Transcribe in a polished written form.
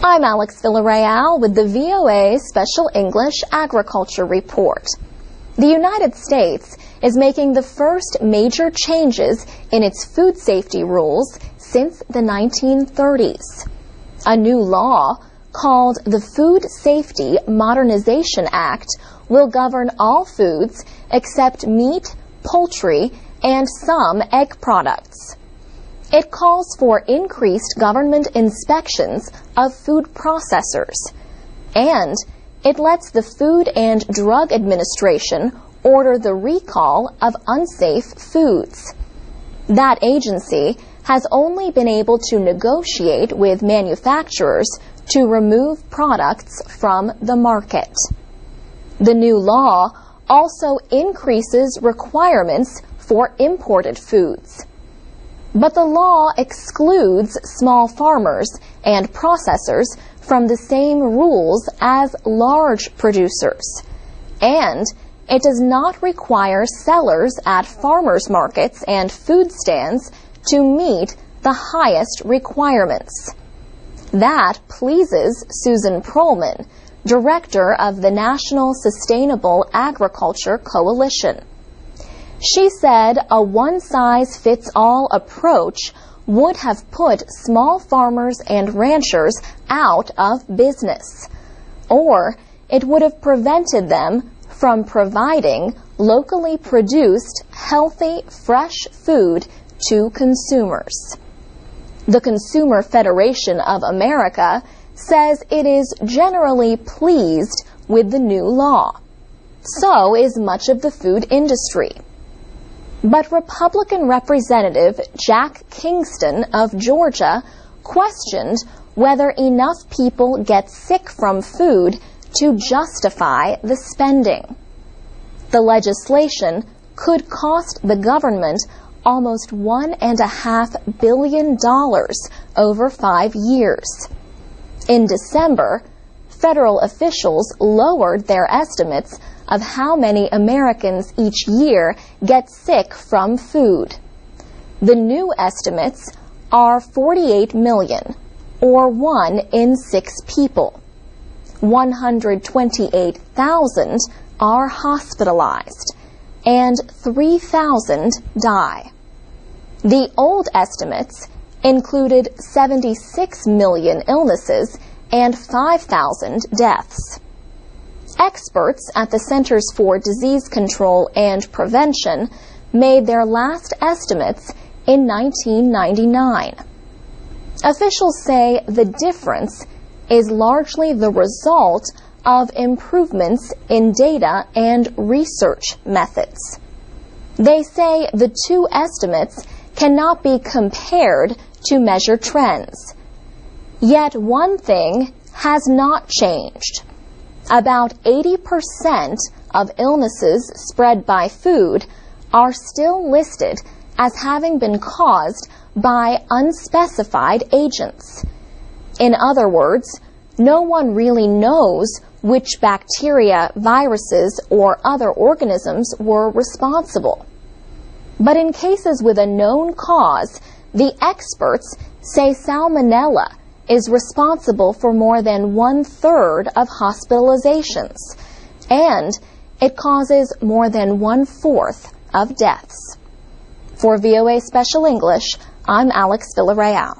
I'm Alex Villarreal with the VOA Special English Agriculture Report. The United States is making the first major changes in its food safety rules since the 1930s. A new law called the Food Safety Modernization Act will govern all foods except meat, poultry, and some egg products. It calls for increased government inspections of food processors, and it lets the Food and Drug Administration order the recall of unsafe foods. That agency has only been able to negotiate with manufacturers to remove products from the market. The new law also increases requirements for imported foods. But the law excludes small farmers and processors from the same rules as large producers. And it does not require sellers at farmers markets and food stands to meet the highest requirements. That pleases Susan Perlman, director of the National Sustainable Agriculture Coalition. She said a one-size-fits-all approach would have put small farmers and ranchers out of business, or it would have prevented them from providing locally produced, healthy, fresh food to consumers. The Consumer Federation of America says it is generally pleased with the new law. So is much of the food industry. But Republican Representative Jack Kingston of Georgia questioned whether enough people get sick from food to justify the spending. The legislation could cost the government almost $1.5 billion over 5 years. In December, federal officials lowered their estimates of how many Americans each year get sick from food. The new estimates are 48 million, or 1 in 6 people. 128,000 are hospitalized, and 3,000 die. The old estimates included 76 million illnesses and 5,000 deaths. Experts at the Centers for Disease Control and Prevention made their last estimates in 1999. Officials say the difference is largely the result of improvements in data and research methods. They say the two estimates cannot be compared to measure trends. Yet one thing has not changed. About 80% of illnesses spread by food are still listed as having been caused by unspecified agents. In other words, no one really knows which bacteria, viruses, or other organisms were responsible. But in cases with a known cause, the experts say Salmonella is responsible for more than 1/3 of hospitalizations, and it causes more than 1/4 of deaths. For VOA Special English, I'm Alex Villarreal.